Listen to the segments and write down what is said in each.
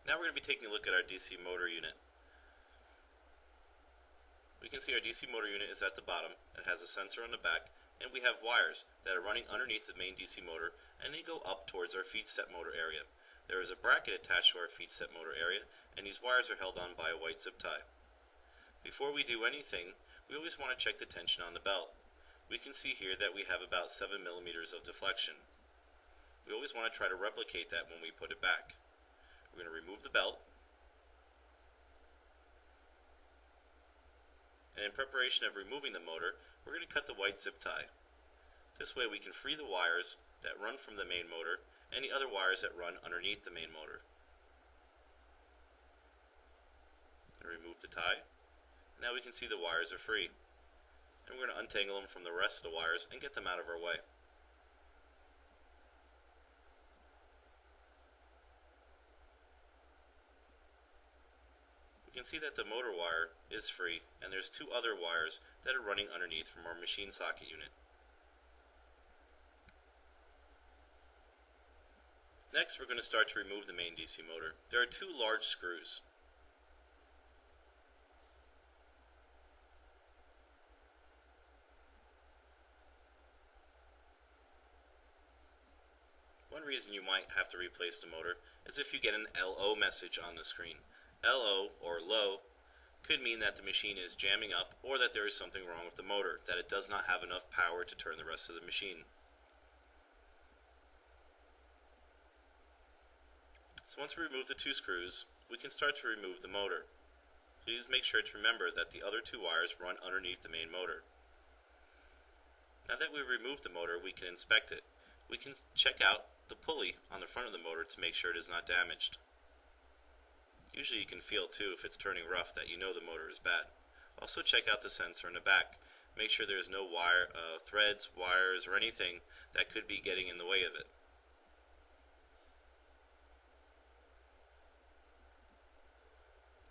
Now we're going to be taking a look at our DC motor unit. We can see our DC motor unit is at the bottom. It has a sensor on the back, and we have wires that are running underneath the main DC motor, and they go up towards our feed step motor area. There is a bracket attached to our feed step motor area, and these wires are held on by a white zip tie. Before we do anything, we always want to check the tension on the belt. We can see here that we have about 7 millimeters of deflection. We always want to try to replicate that when we put it back. We're going to remove the belt, and in preparation of removing the motor, we're going to cut the white zip tie. This way we can free the wires that run from the main motor and the other wires that run underneath the main motor. And remove the tie. Now we can see the wires are free. And we're going to untangle them from the rest of the wires and get them out of our way. We can see that the motor wire is free, and there's two other wires that are running underneath from our machine socket unit. Next, we're going to start to remove the main DC motor. There are two large screws. One reason you might have to replace the motor is if you get an LO message on the screen. LO, or low, could mean that the machine is jamming up or that there is something wrong with the motor, that it does not have enough power to turn the rest of the machine. So once we remove the two screws, we can start to remove the motor. Please make sure to remember that the other two wires run underneath the main motor. Now that we've removed the motor, we can inspect it. We can check out the pulley on the front of the motor to make sure it is not damaged. Usually you can feel too if it's turning rough that you know the motor is bad. Also check out the sensor in the back. Make sure there is no threads, wires, or anything that could be getting in the way of it.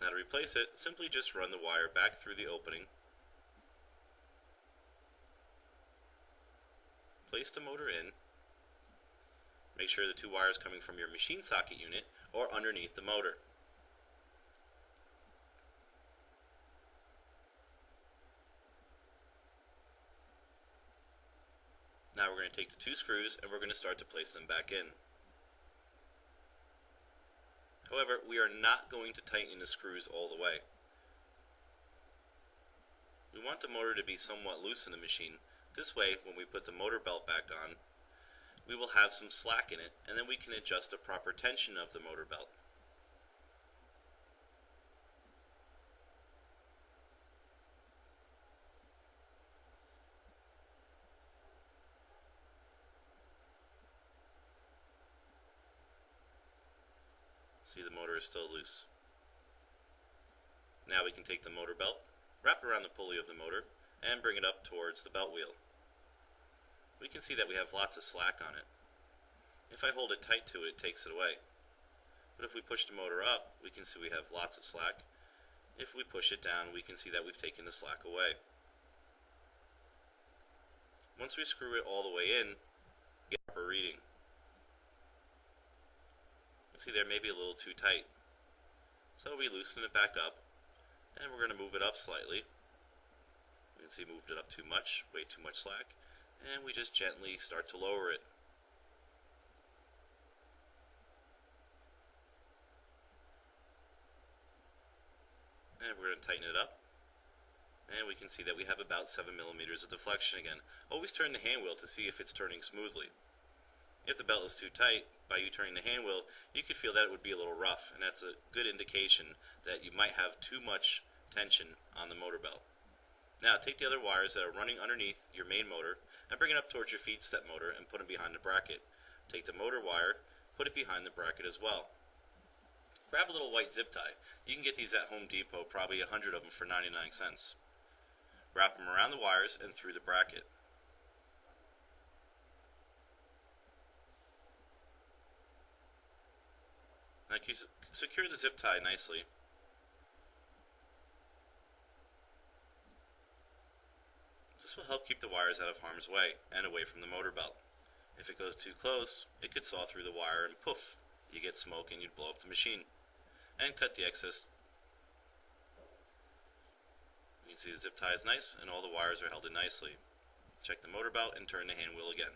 Now to replace it, simply just run the wire back through the opening. Place the motor in. Make sure the two wires coming from your machine socket unit are underneath the motor. Now we're going to take the two screws and we're going to start to place them back in. However, we are not going to tighten the screws all the way. We want the motor to be somewhat loose in the machine. This way, when we put the motor belt back on, we will have some slack in it, and then we can adjust the proper tension of the motor belt. See, the motor is still loose. Now we can take the motor belt, wrap it around the pulley of the motor, and bring it up towards the belt wheel. We can see that we have lots of slack on it. If I hold it tight to it, it takes it away. But if we push the motor up, we can see we have lots of slack. If we push it down, we can see that we've taken the slack away. Once we screw it all the way in, we get a proper reading. See, there may be a little too tight. So we loosen it back up, and we're going to move it up slightly. You can see moved it up too much, way too much slack, and we just gently start to lower it. And we're going to tighten it up, and we can see that we have about 7 millimeters of deflection again. Always turn the hand wheel to see if it's turning smoothly. If the belt is too tight, by you turning the hand wheel, you could feel that it would be a little rough, and that's a good indication that you might have too much tension on the motor belt. Now take the other wires that are running underneath your main motor and bring it up towards your feed step motor and put them behind the bracket. Take the motor wire, put it behind the bracket as well. Grab a little white zip tie. You can get these at Home Depot, probably 100 of them for 99 cents. Wrap them around the wires and through the bracket. Now you secure the zip tie nicely. This will help keep the wires out of harm's way and away from the motor belt. If it goes too close, it could saw through the wire and poof, you get smoke and you'd blow up the machine. and cut the excess. You can see the zip tie is nice and all the wires are held in nicely. Check the motor belt and turn the hand wheel again.